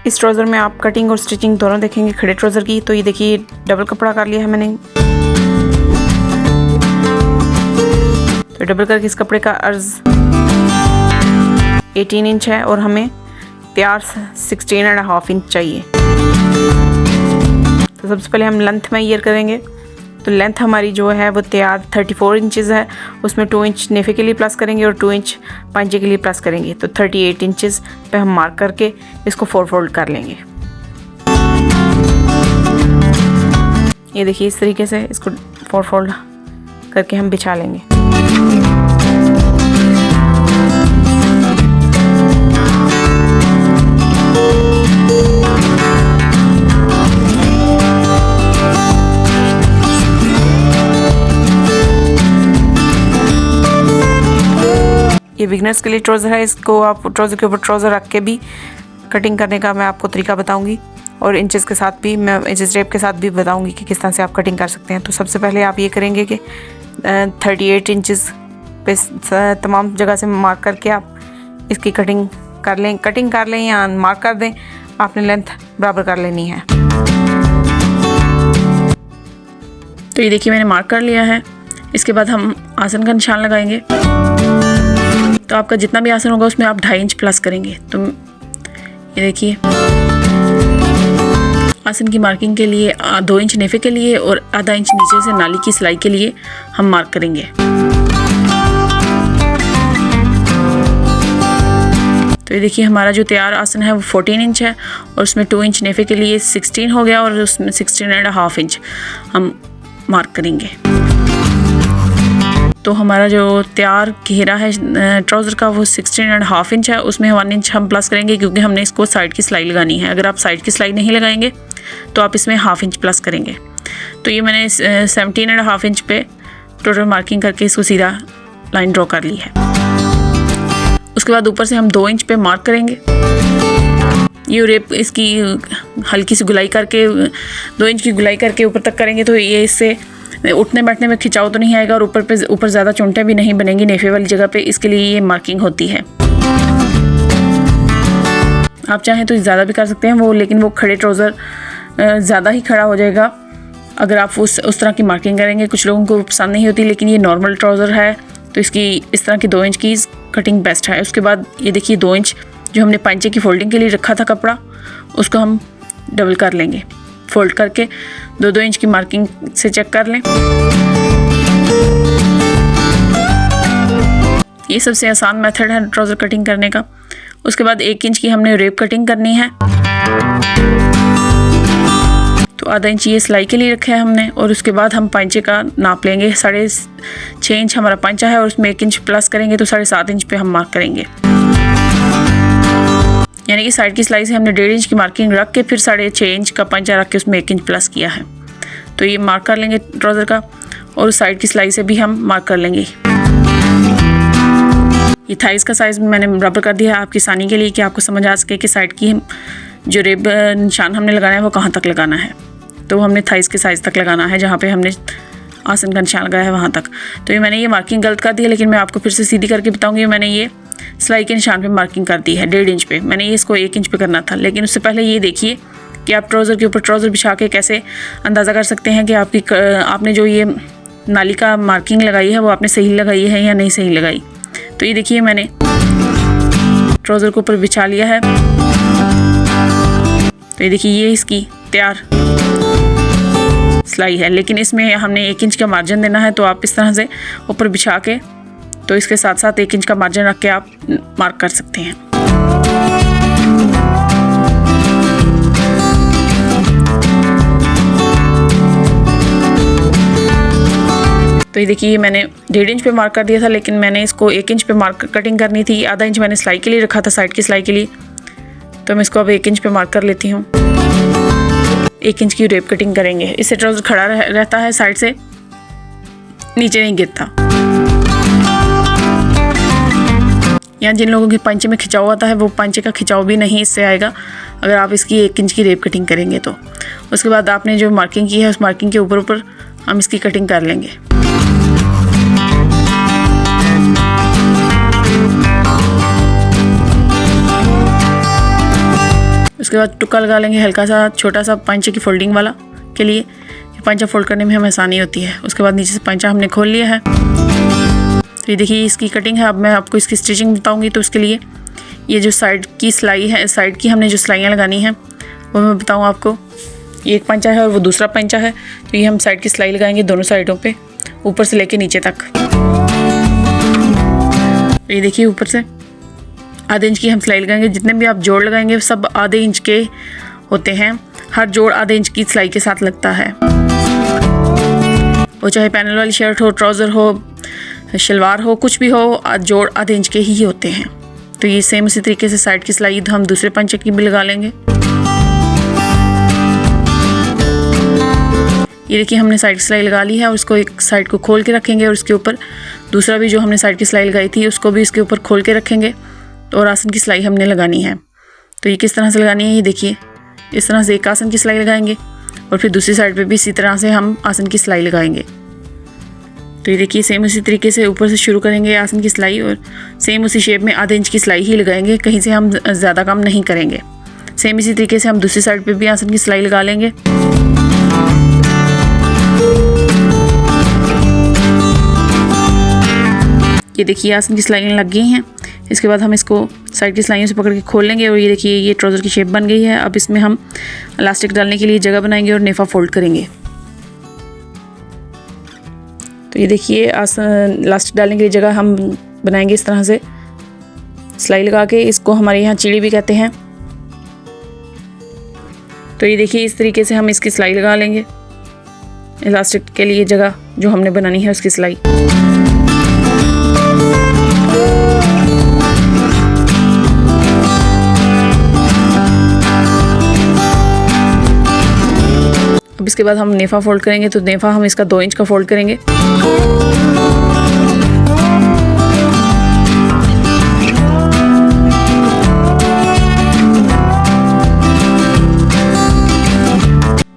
इस ट्राउज़र में आप कटिंग और स्टिचिंग दोनों देखेंगे खड़े ट्राउज़र की। तो ये देखिए डबल कपड़ा कर लिया है मैंने। तो डबल करके इस कपड़े का अर्ज 18 इंच है और हमें तैयार 16.5 इंच चाहिए। तो सबसे पहले हम लेंथ मेजर करेंगे। तो लेंथ हमारी जो है वो तैयार 34 इंचज़ है, उसमें 2 इंच नेफे के लिए प्लस करेंगे और 2 इंच पंजे के लिए प्लस करेंगे। तो 38 इंचज़ पे हम मार्क करके इसको 4 फोल्ड कर लेंगे। ये देखिए इस तरीके से इसको 4 फोल्ड करके हम बिछा लेंगे। ये बिगनर्स के लिए ट्राउज़र है, इसको आप ट्राउज़र के ऊपर ट्राउज़र रख के भी कटिंग करने का मैं आपको तरीका बताऊंगी और इंचेस के साथ भी, मैं इंचेस टेप के साथ भी बताऊंगी कि किस तरह से आप कटिंग कर सकते हैं। तो सबसे पहले आप ये करेंगे कि 38 इंचेस पे तमाम जगह से मार्क करके आप इसकी कटिंग कर लें या मार्क कर दें, आपने लेंथ बराबर कर लेनी है। तो ये देखिए मैंने मार्क कर लिया है। इसके बाद हम आसन का निशान लगाएंगे। तो आपका जितना भी आसन होगा उसमें आप 2.5 इंच प्लस करेंगे। तो ये देखिए आसन की मार्किंग के लिए 2 इंच नेफे के लिए और आधा इंच नीचे से नाली की सिलाई के लिए हम मार्क करेंगे। तो ये देखिए हमारा जो तैयार आसन है वो 14 इंच है और उसमें 2 इंच नेफे के लिए 16 हो गया और उसमें 16.5 इंच हम मार्क करेंगे। तो हमारा जो तैयार घेरा है ट्राउज़र का वो 16.5 इंच है, उसमें 1 इंच हम प्लस करेंगे क्योंकि हमने इसको साइड की सिलाई लगानी है। अगर आप साइड की सिलाई नहीं लगाएंगे तो आप इसमें 1/2 इंच प्लस करेंगे। तो ये मैंने 17.5 इंच पे टोटल मार्किंग करके इसको सीधा लाइन ड्रॉ कर ली है। उसके बाद ऊपर से हम 2 इंच पे मार्क करेंगे। ये रेप इसकी हल्की सी गुलाई करके 2 इंच की गुलाई करके ऊपर तक करेंगे तो ये इससे उठने बैठने में खिंचाव तो नहीं आएगा और ऊपर ज़्यादा चुंटें भी नहीं बनेंगी नेफे वाली जगह पे। इसके लिए ये मार्किंग होती है। आप चाहें तो ज़्यादा भी कर सकते हैं वो, लेकिन वो खड़े ट्राउज़र ज़्यादा ही खड़ा हो जाएगा अगर आप उस तरह की मार्किंग करेंगे। कुछ लोगों को पसंद नहीं होती, लेकिन ये नॉर्मल ट्राउज़र है तो इसकी इस तरह की 2 इंच की कटिंग बेस्ट है। उसके बाद ये देखिए 2 इंच जो हमने पंचे की फोल्डिंग के लिए रखा था कपड़ा, उसको हम डबल कर लेंगे। फोल्ड करके 2-2 इंच की मार्किंग से चेक कर लें। ये सबसे आसान मेथड है ट्राउज़र कटिंग करने का। उसके बाद 1 इंच की हमने रेप कटिंग करनी है। तो आधा इंच ये सिलाई के लिए रखा है हमने और उसके बाद हम पंचे का नाप लेंगे। 6.5 इंच हमारा पंचा है और उसमें 1 इंच प्लस करेंगे तो 7.5 इंच पे हम मार्क करेंगे। यानी कि साइड की सिलाई से हमने 1.5 इंच की मार्किंग रख के फिर 6.5 इंच का पंचा रख के उसमें 1 इंच प्लस किया है। तो ये मार्क कर लेंगे ट्राउज़र का और उस साइड की सिलाई से भी हम मार्क कर लेंगे। ये थाइस का साइज़ मैंने बराबर कर दिया है आपकी आसानी के लिए कि आपको समझ आ सके कि साइड की जो रेब निशान हमने लगाना है वो कहाँ तक लगाना है। तो हमने थाइस के साइज़ तक लगाना है जहाँ पे हमने आसन का निशान लगाया है वहाँ तक। तो ये मैंने ये मार्किंग गलत कर दी है, लेकिन मैं आपको फिर से सीधी करके बताऊँगी। मैंने ये सिलाई के निशान पे मार्किंग कर दी है 1.5 इंच पे। मैंने ये इसको 1 इंच पे करना था, लेकिन उससे पहले ये देखिए कि आप ट्राउज़र के ऊपर ट्राउज़र बिछा के कैसे अंदाज़ा कर सकते हैं कि आपने जो ये नाली का मार्किंग लगाई है वो आपने सही लगाई है या नहीं सही लगाई। तो ये देखिए मैंने ट्राउज़र के ऊपर बिछा लिया है। तो ये देखिए ये इसकी तैयार सिलाई है, लेकिन इसमें हमने 1 इंच का मार्जिन देना है। तो आप इस तरह से ऊपर बिछा के तो इसके साथ साथ 1 इंच का मार्जिन रख के आप मार्क कर सकते हैं। तो ये देखिए मैंने 1.5 इंच पे मार्क कर दिया था, लेकिन मैंने इसको 1 इंच पे मार्क कटिंग करनी थी। आधा इंच मैंने सिलाई के लिए रखा था, साइड की सिलाई के लिए। तो मैं इसको अब 1 इंच पे मार्क कर लेती हूँ। 1 इंच की रेप कटिंग करेंगे, इससे ट्राउज़र खड़ा रहता है, साइड से नीचे नहीं गिरता। या जिन लोगों के पंचे में खिंचाव आता है वो पंचे का खिंचाव भी नहीं इससे आएगा अगर आप इसकी 1 इंच की रेप कटिंग करेंगे। तो उसके बाद आपने जो मार्किंग की है उस मार्किंग के ऊपर हम इसकी कटिंग कर लेंगे। उसके बाद टुक्का लगा लेंगे हल्का सा, छोटा सा पंचे की फोल्डिंग वाला के लिए, पंचा फोल्ड करने में हमें आसानी होती है। उसके बाद नीचे से पंचा हमने खोल लिया है। तो ये देखिए इसकी कटिंग है। अब मैं आपको इसकी स्टिचिंग बताऊंगी, तो उसके लिए ये जो साइड की सिलाई है, साइड की हमने जो सिलाइयाँ लगानी हैं वो मैं बताऊँ आपको। ये एक पंचा है और वो दूसरा पंचा है, तो ये हम साइड की सिलाई लगाएंगे दोनों साइडों पे, ऊपर से लेके नीचे तक। तो ये देखिए ऊपर से आधे इंच की हम सिलाई लगाएंगे। जितने भी आप जोड़ लगाएंगे सब आधे इंच के होते हैं, हर जोड़ आधे इंच की सिलाई के साथ लगता है। वो चाहे पैनल वाली शर्ट हो, ट्राउज़र हो, शलवार हो, कुछ भी हो, जोड़ आधे इंच के ही होते हैं। तो ये सेम उसी तरीके से साइड की सिलाई हम दूसरे पंचे की भी लगा लेंगे। ये देखिए हमने साइड की सिलाई लगा ली है और उसको एक साइड को खोल के रखेंगे और उसके ऊपर दूसरा भी जो हमने साइड की सिलाई लगाई थी उसको भी इसके ऊपर खोल के रखेंगे। तो और आसन की सिलाई हमने लगानी है। तो ये किस तरह से लगानी है, ये देखिए इस तरह से एक आसन की सिलाई लगाएंगे और फिर दूसरी साइड पे भी इसी तरह से हम आसन की सिलाई लगाएंगे। तो ये देखिए सेम उसी तरीके से ऊपर से शुरू करेंगे आसन की सिलाई और सेम उसी शेप में आधे इंच की सिलाई ही लगाएंगे, कहीं से हम ज़्यादा काम नहीं करेंगे। सेम इसी तरीके से हम दूसरी साइड पे भी आसन की सिलाई लगा लेंगे। ये देखिए आसन की सिलाइयाँ लग गई हैं। इसके बाद हम इसको साइड की सिलाइयों से पकड़ के खोल लेंगे और ये देखिए ये ट्राउज़र की शेप बन गई है। अब इसमें हम इलास्टिक डालने के लिए जगह बनाएंगे और नेफा फोल्ड करेंगे। तो ये देखिए इलास्टिक डालने के लिए जगह हम बनाएंगे इस तरह से सिलाई लगा के। इसको हमारे यहाँ चीड़ी भी कहते हैं। तो ये देखिए इस तरीके से हम इसकी सिलाई लगा लेंगे, इलास्टिक के लिए जगह जो हमने बनानी है उसकी सिलाई। अब इसके बाद हम नेफा फोल्ड करेंगे। तो नेफा हम इसका 2 इंच का फोल्ड करेंगे।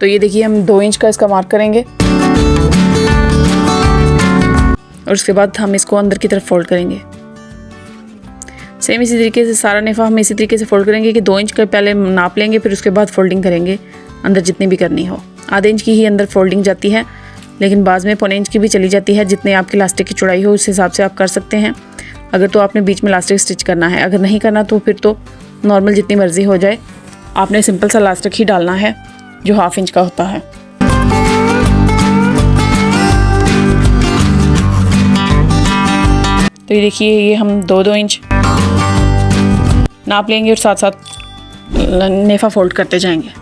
तो ये देखिए हम 2 इंच का इसका मार्क करेंगे और उसके बाद हम इसको अंदर की तरफ फोल्ड करेंगे। सेम इसी तरीके से सारा नेफा हम इसी तरीके से फोल्ड करेंगे कि 2 इंच का पहले नाप लेंगे, फिर उसके बाद फोल्डिंग करेंगे अंदर जितनी भी करनी हो। आधे इंच की ही अंदर फोल्डिंग जाती है, लेकिन बाद में 1.25 इंच की भी चली जाती है। जितने आपकी इलास्टिक की चौड़ाई हो उस हिसाब से आप कर सकते हैं। अगर तो आपने बीच में इलास्टिक स्टिच करना है, अगर नहीं करना तो फिर तो नॉर्मल जितनी मर्जी हो जाए, आपने सिंपल सा इलास्टिक ही डालना है जो 1/2 इंच का होता है। तो ये देखिए ये हम 2-2 इंच नाप लेंगे और साथ साथ नेफा फोल्ड करते जाएंगे।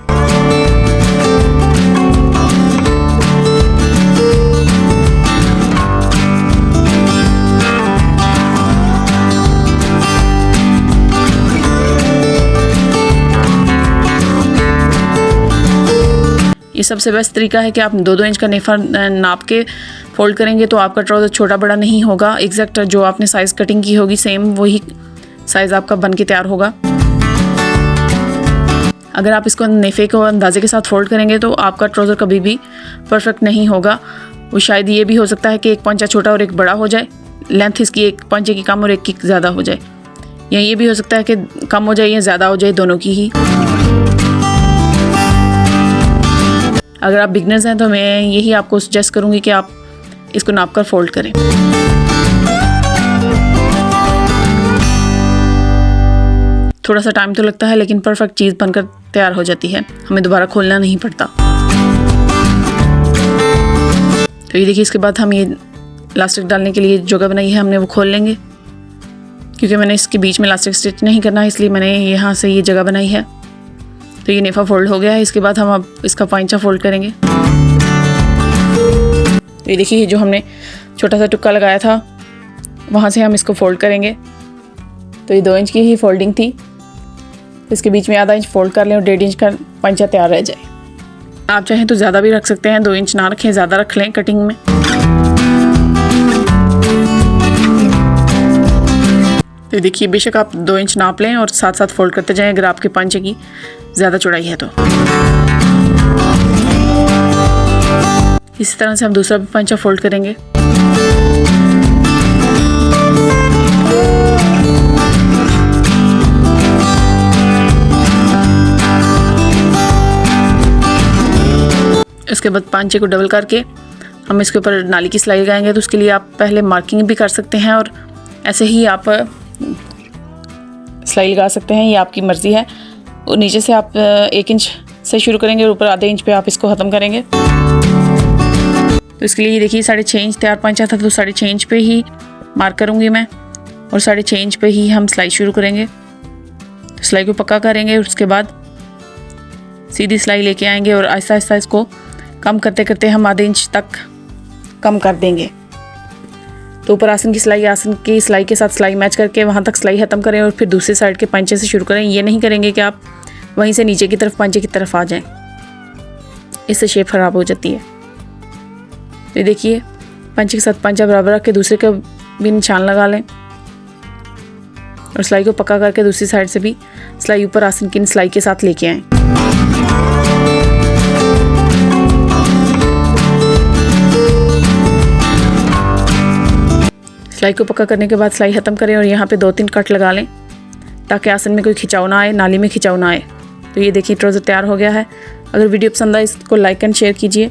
ये सबसे बेस्ट तरीका है कि आप 2-2 इंच का नेफा नाप के फोल्ड करेंगे तो आपका ट्राउज़र छोटा बड़ा नहीं होगा। एग्जैक्ट जो आपने साइज़ कटिंग की होगी सेम वही साइज़ आपका बन के तैयार होगा। अगर आप इसको नेफे को अंदाजे के साथ फोल्ड करेंगे तो आपका ट्राउज़र कभी भी परफेक्ट नहीं होगा। वो शायद ये भी हो सकता है कि एक पंचा छोटा और एक बड़ा हो जाए, लेंथ इसकी एक पंचे की कम और एक की ज़्यादा हो जाए, या ये भी हो सकता है कि कम हो जाए या ज़्यादा हो जाए, दोनों की ही। अगर आप बिगनर्स हैं तो मैं यही आपको सजेस्ट करूँगी कि आप इसको नाप कर फोल्ड करें। थोड़ा सा टाइम तो लगता है लेकिन परफेक्ट चीज़ बनकर तैयार हो जाती है, हमें दोबारा खोलना नहीं पड़ता। तो ये देखिए इसके बाद हम ये इलास्टिक डालने के लिए जगह बनाई है हमने वो खोल लेंगे। क्योंकि मैंने इसके बीच में इलास्टिक स्टिच नहीं करना है इसलिए मैंने यहाँ से ये जगह बनाई है। तो ये नेफा फोल्ड हो गया है। इसके बाद हम अब इसका पंचा फोल्ड करेंगे। तो ये देखिए जो हमने छोटा सा टुक्का लगाया था वहाँ से हम इसको फोल्ड करेंगे। तो ये 2 इंच की ही फोल्डिंग थी, इसके बीच में आधा इंच फोल्ड कर लें और 1.5 इंच का पंचा तैयार रह जाए। आप चाहें तो ज़्यादा भी रख सकते हैं, 2 इंच ना रखें, ज़्यादा रख लें कटिंग में। तो देखिए बेशक आप 2 इंच नाप लें और साथ साथ फोल्ड करते जाएं अगर आपके पंचे की ज़्यादा चौड़ाई है तो। इसी तरह से हम दूसरा भी पंचा फोल्ड करेंगे। उसके बाद पांचे को डबल करके हम इसके ऊपर नाली की सिलाई लगाएंगे। तो उसके लिए आप पहले मार्किंग भी कर सकते हैं और ऐसे ही आप सिलाई लगा सकते हैं, ये आपकी मर्ज़ी है। और नीचे से आप 1 इंच से शुरू करेंगे और ऊपर आधे इंच पे आप इसको ख़त्म करेंगे। तो इसके लिए देखिए 6.5 इंच तैयार पांचा था, तो 6.5 इंच पे ही मार्क करूँगी मैं और 6.5 इंच पे ही हम सिलाई शुरू करेंगे। तो सिलाई को पक्का करेंगे और उसके बाद सीधी सिलाई लेके आएंगे और आहिस्ता आहिस्ता इसको कम करते करते हम आधे इंच तक कम कर देंगे। तो ऊपर आसन की सिलाई के साथ सिलाई मैच करके वहाँ तक सिलाई ख़त्म करें और फिर दूसरी साइड के पंचे से शुरू करें। ये नहीं करेंगे कि आप वहीं से नीचे की तरफ पंचे की तरफ आ जाएं, इससे शेप ख़राब हो जाती है। तो देखिए पंचे के साथ पंचा बराबर रख के दूसरे का भी निशान लगा लें और सिलाई को पक्का करके दूसरी साइड से भी सिलाई ऊपर आसन की सिलाई के साथ लेके आएँ। सिलाई को पक्का करने के बाद सिलाई ख़त्म करें और यहाँ पे 2-3 कट लगा लें ताकि आसन में कोई खिंचाव ना आए, नाली में खिंचाव ना आए। तो ये देखिए ट्राउज़र तैयार हो गया है। अगर वीडियो पसंद आए इसको लाइक एंड शेयर कीजिए।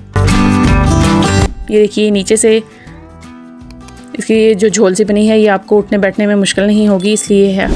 ये देखिए नीचे से इसकी जो झोल सी बनी है ये आपको उठने बैठने में मुश्किल नहीं होगी, इसलिए है।